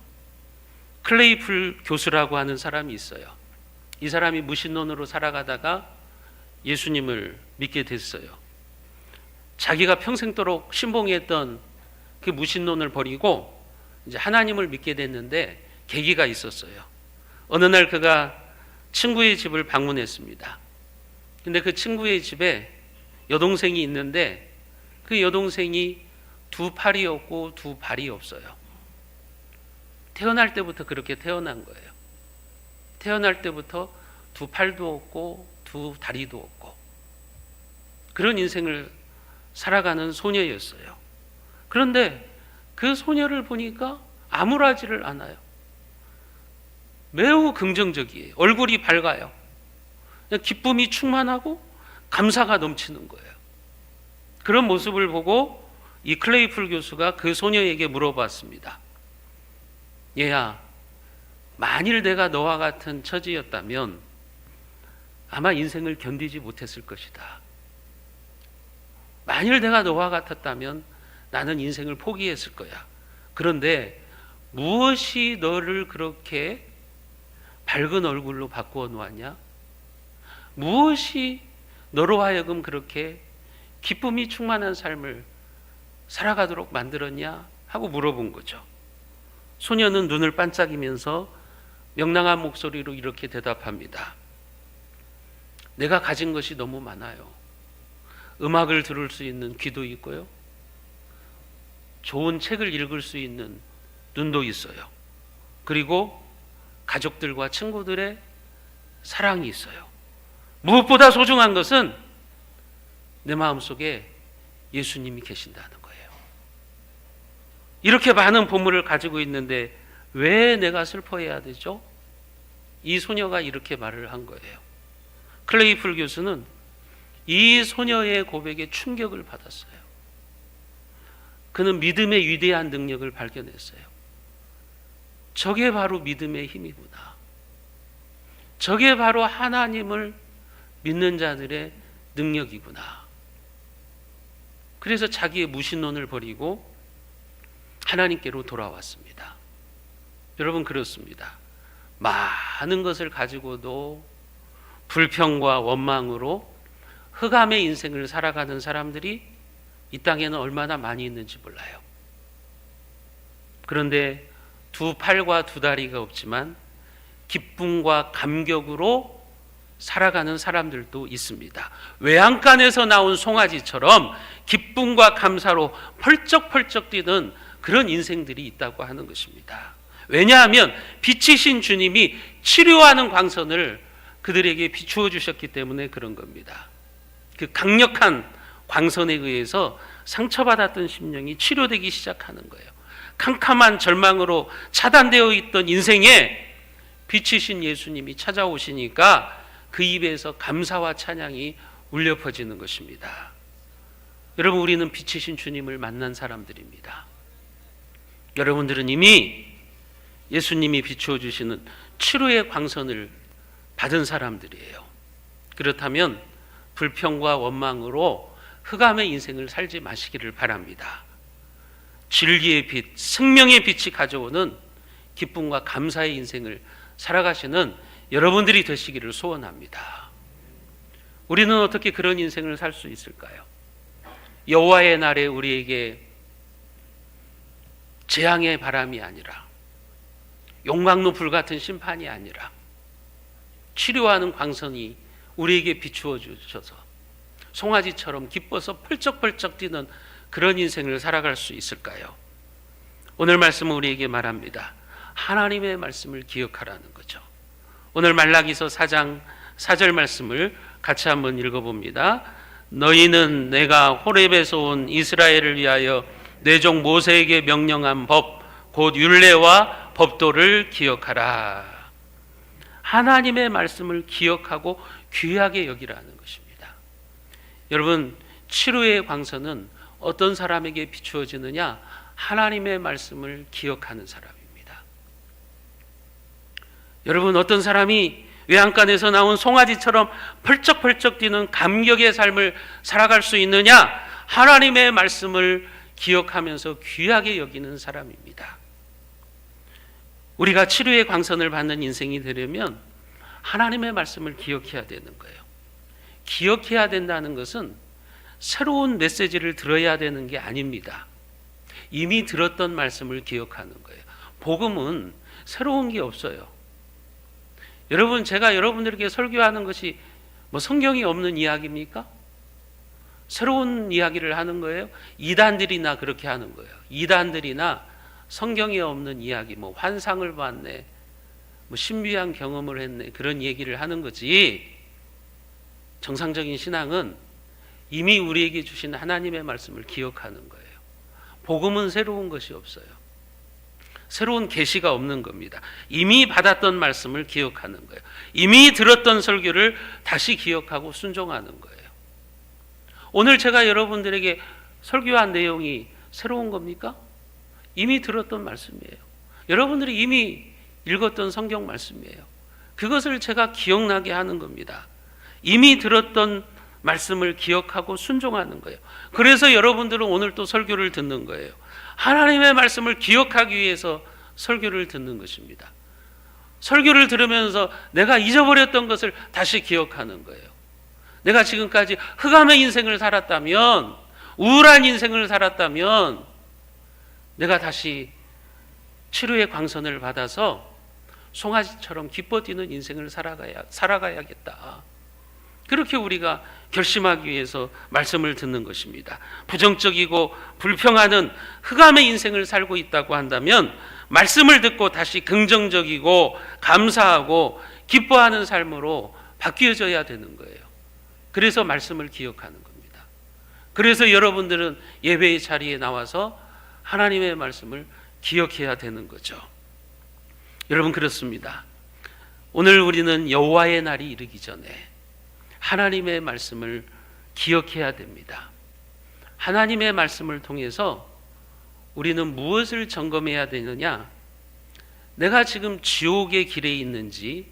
클레이풀 교수라고 하는 사람이 있어요. 이 사람이 무신론으로 살아가다가 예수님을 믿게 됐어요. 자기가 평생도록 신봉했던 그 무신론을 버리고 이제 하나님을 믿게 됐는데 계기가 있었어요. 어느 날 그가 친구의 집을 방문했습니다. 근데 그 친구의 집에 여동생이 있는데 그 여동생이 두 팔이 없고 두 발이 없어요. 태어날 때부터 그렇게 태어난 거예요. 태어날 때부터 두 팔도 없고 두 다리도 없고 그런 인생을 살아가는 소녀였어요. 그런데 그 소녀를 보니까 암울하지를 않아요. 매우 긍정적이에요. 얼굴이 밝아요. 기쁨이 충만하고 감사가 넘치는 거예요. 그런 모습을 보고 이 클레이풀 교수가 그 소녀에게 물어봤습니다. 얘야, 만일 내가 너와 같은 처지였다면 아마 인생을 견디지 못했을 것이다. 만일 내가 너와 같았다면 나는 인생을 포기했을 거야. 그런데 무엇이 너를 그렇게 밝은 얼굴로 바꾸어 놓았냐? 무엇이 너로 하여금 그렇게 기쁨이 충만한 삶을 살아가도록 만들었냐? 하고 물어본 거죠. 소녀는 눈을 반짝이면서 명랑한 목소리로 이렇게 대답합니다. 내가 가진 것이 너무 많아요. 음악을 들을 수 있는 귀도 있고요. 좋은 책을 읽을 수 있는 눈도 있어요. 그리고 가족들과 친구들의 사랑이 있어요. 무엇보다 소중한 것은 내 마음속에 예수님이 계신다는 거예요. 이렇게 많은 보물을 가지고 있는데 왜 내가 슬퍼해야 되죠? 이 소녀가 이렇게 말을 한 거예요. 클레이풀 교수는 이 소녀의 고백에 충격을 받았어요. 그는 믿음의 위대한 능력을 발견했어요. 저게 바로 믿음의 힘이구나. 저게 바로 하나님을 믿는 자들의 능력이구나. 그래서 자기의 무신론을 버리고 하나님께로 돌아왔습니다. 여러분, 그렇습니다. 많은 것을 가지고도 불평과 원망으로 흑암의 인생을 살아가는 사람들이 이 땅에는 얼마나 많이 있는지 몰라요. 그런데 두 팔과 두 다리가 없지만 기쁨과 감격으로 살아가는 사람들도 있습니다. 외양간에서 나온 송아지처럼 기쁨과 감사로 펄쩍펄쩍 뛰는 그런 인생들이 있다고 하는 것입니다. 왜냐하면 빛이신 주님이 치료하는 광선을 그들에게 비추어 주셨기 때문에 그런 겁니다. 그 강력한 광선에 의해서 상처받았던 심령이 치료되기 시작하는 거예요. 캄캄한 절망으로 차단되어 있던 인생에 빛이신 예수님이 찾아오시니까 그 입에서 감사와 찬양이 울려 퍼지는 것입니다. 여러분, 우리는 빛이신 주님을 만난 사람들입니다. 여러분들은 이미 예수님이 비추어 주시는 치료의 광선을 받은 사람들이에요. 그렇다면 불평과 원망으로 흑암의 인생을 살지 마시기를 바랍니다. 진리의 빛, 생명의 빛이 가져오는 기쁨과 감사의 인생을 살아가시는 여러분들이 되시기를 소원합니다. 우리는 어떻게 그런 인생을 살 수 있을까요? 여호와의 날에 우리에게 재앙의 바람이 아니라 용광로 불같은 심판이 아니라 치료하는 광선이 우리에게 비추어 주셔서 송아지처럼 기뻐서 펄쩍펄쩍 뛰는 그런 인생을 살아갈 수 있을까요? 오늘 말씀은 우리에게 말합니다. 하나님의 말씀을 기억하라는 거죠. 오늘 말라기서 4장 4절 말씀을 같이 한번 읽어봅니다. 너희는 내가 호렙에서 온 이스라엘을 위하여 내 종 모세에게 명령한 법 곧 율례와 법도를 기억하라. 하나님의 말씀을 기억하고 귀하게 여기라는 것입니다. 여러분, 치료의 광선은 어떤 사람에게 비추어지느냐? 하나님의 말씀을 기억하는 사람입니다. 여러분, 어떤 사람이 외양간에서 나온 송아지처럼 펄쩍펄쩍 뛰는 감격의 삶을 살아갈 수 있느냐? 하나님의 말씀을 기억하면서 귀하게 여기는 사람입니다. 우리가 치료의 광선을 받는 인생이 되려면 하나님의 말씀을 기억해야 되는 거예요. 기억해야 된다는 것은 새로운 메시지를 들어야 되는 게 아닙니다. 이미 들었던 말씀을 기억하는 거예요. 복음은 새로운 게 없어요. 여러분, 제가 여러분들에게 설교하는 것이 뭐 성경이 없는 이야기입니까? 새로운 이야기를 하는 거예요? 이단들이나 그렇게 하는 거예요. 이단들이나 성경에 없는 이야기, 뭐 환상을 봤네, 뭐 신비한 경험을 했네, 그런 얘기를 하는 거지. 정상적인 신앙은 이미 우리에게 주신 하나님의 말씀을 기억하는 거예요. 복음은 새로운 것이 없어요. 새로운 계시가 없는 겁니다. 이미 받았던 말씀을 기억하는 거예요. 이미 들었던 설교를 다시 기억하고 순종하는 거예요. 오늘 제가 여러분들에게 설교한 내용이 새로운 겁니까? 이미 들었던 말씀이에요. 여러분들이 이미 읽었던 성경 말씀이에요. 그것을 제가 기억나게 하는 겁니다. 이미 들었던 말씀을 기억하고 순종하는 거예요. 그래서 여러분들은 오늘 또 설교를 듣는 거예요. 하나님의 말씀을 기억하기 위해서 설교를 듣는 것입니다. 설교를 들으면서 내가 잊어버렸던 것을 다시 기억하는 거예요. 내가 지금까지 흑암의 인생을 살았다면, 우울한 인생을 살았다면 내가 다시 치료의 광선을 받아서 송아지처럼 기뻐 뛰는 인생을 살아가야겠다. 그렇게 우리가 결심하기 위해서 말씀을 듣는 것입니다. 부정적이고 불평하는 흑암의 인생을 살고 있다고 한다면 말씀을 듣고 다시 긍정적이고 감사하고 기뻐하는 삶으로 바뀌어져야 되는 거예요. 그래서 말씀을 기억하는 겁니다. 그래서 여러분들은 예배의 자리에 나와서 하나님의 말씀을 기억해야 되는 거죠. 여러분, 그렇습니다. 오늘 우리는 여호와의 날이 이르기 전에 하나님의 말씀을 기억해야 됩니다. 하나님의 말씀을 통해서 우리는 무엇을 점검해야 되느냐? 내가 지금 지옥의 길에 있는지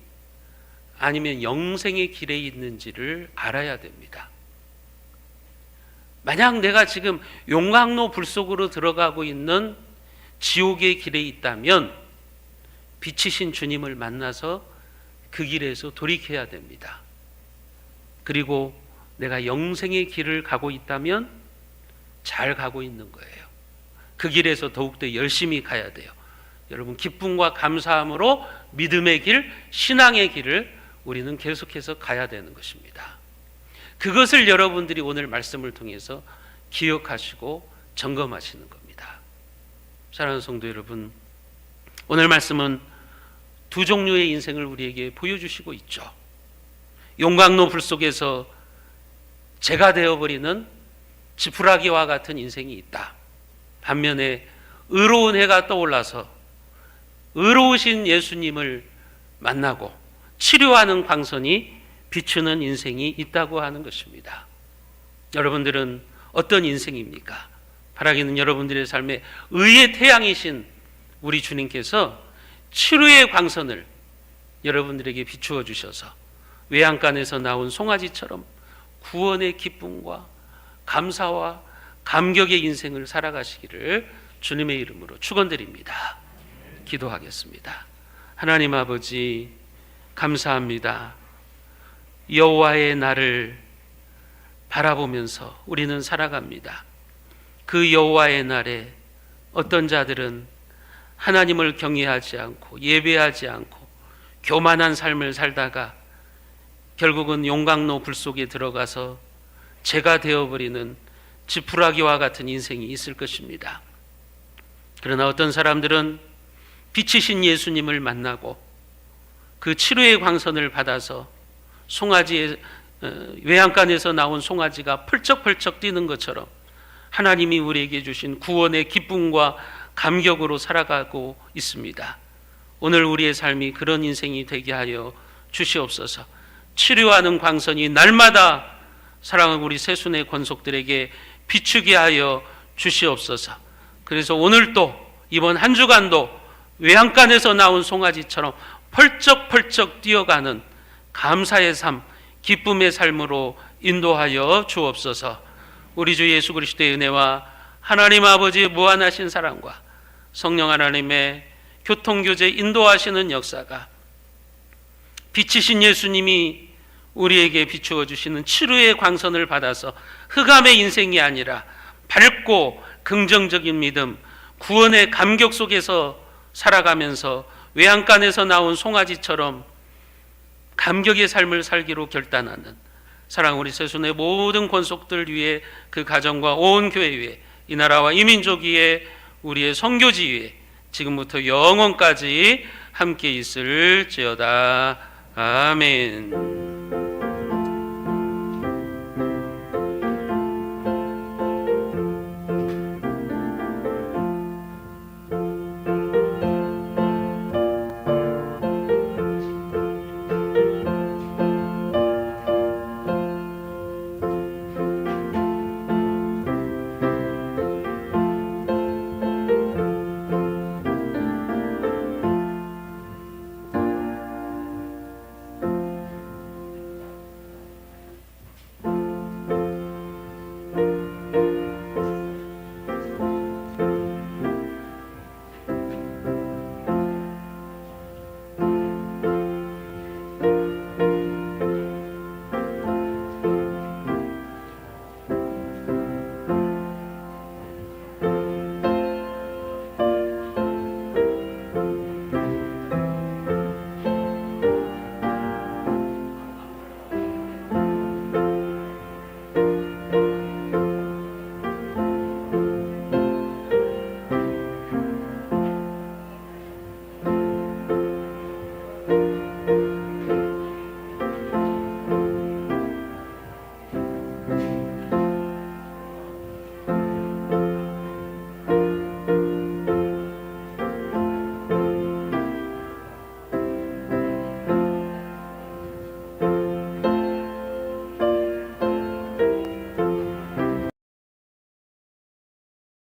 아니면 영생의 길에 있는지를 알아야 됩니다. 만약 내가 지금 용광로 불 속으로 들어가고 있는 지옥의 길에 있다면 빛이신 주님을 만나서 그 길에서 돌이켜야 됩니다. 그리고 내가 영생의 길을 가고 있다면 잘 가고 있는 거예요. 그 길에서 더욱더 열심히 가야 돼요. 여러분, 기쁨과 감사함으로 믿음의 길, 신앙의 길을 우리는 계속해서 가야 되는 것입니다. 그것을 여러분들이 오늘 말씀을 통해서 기억하시고 점검하시는 겁니다. 사랑하는 성도 여러분, 오늘 말씀은 두 종류의 인생을 우리에게 보여주시고 있죠. 용광로 불 속에서 재가 되어버리는 지푸라기와 같은 인생이 있다. 반면에 의로운 해가 떠올라서 의로우신 예수님을 만나고 치료하는 광선이 비추는 인생이 있다고 하는 것입니다. 여러분들은 어떤 인생입니까? 바라기는 여러분들의 삶에 의의 태양이신 우리 주님께서 치료의 광선을 여러분들에게 비추어 주셔서 외양간에서 나온 송아지처럼 구원의 기쁨과 감사와 감격의 인생을 살아가시기를 주님의 이름으로 축원드립니다. 기도하겠습니다. 하나님 아버지, 감사합니다. 여호와의 날을 바라보면서 우리는 살아갑니다. 그 여호와의 날에 어떤 자들은 하나님을 경외하지 않고 예배하지 않고 교만한 삶을 살다가 결국은 용광로 불 속에 들어가서 재가 되어버리는 지푸라기와 같은 인생이 있을 것입니다. 그러나 어떤 사람들은 빛이신 예수님을 만나고 그 치료의 광선을 받아서 송아지의 외양간에서 나온 송아지가 펄쩍펄쩍 뛰는 것처럼 하나님이 우리에게 주신 구원의 기쁨과 감격으로 살아가고 있습니다. 오늘 우리의 삶이 그런 인생이 되게 하여 주시옵소서. 치료하는 광선이 날마다 사랑하는 우리 새순의 권속들에게 비추게 하여 주시옵소서. 그래서 오늘도 이번 한 주간도 외양간에서 나온 송아지처럼 펄쩍펄쩍 뛰어가는 감사의 삶, 기쁨의 삶으로 인도하여 주옵소서. 우리 주 예수 그리스도의 은혜와 하나님 아버지의 무한하신 사랑과 성령 하나님의 교통교제 인도하시는 역사가 빛이신 예수님이 우리에게 비추어 주시는 치료의 광선을 받아서 흑암의 인생이 아니라 밝고 긍정적인 믿음, 구원의 감격 속에서 살아가면서 외양간에서 나온 송아지처럼 감격의 삶을 살기로 결단하는 사랑 우리 새순의 모든 권속들 위에, 그 가정과 온 교회 위에, 이 나라와 이 민족 위에, 우리의 선교지 위에 지금부터 영원까지 함께 있을지어다. 아멘.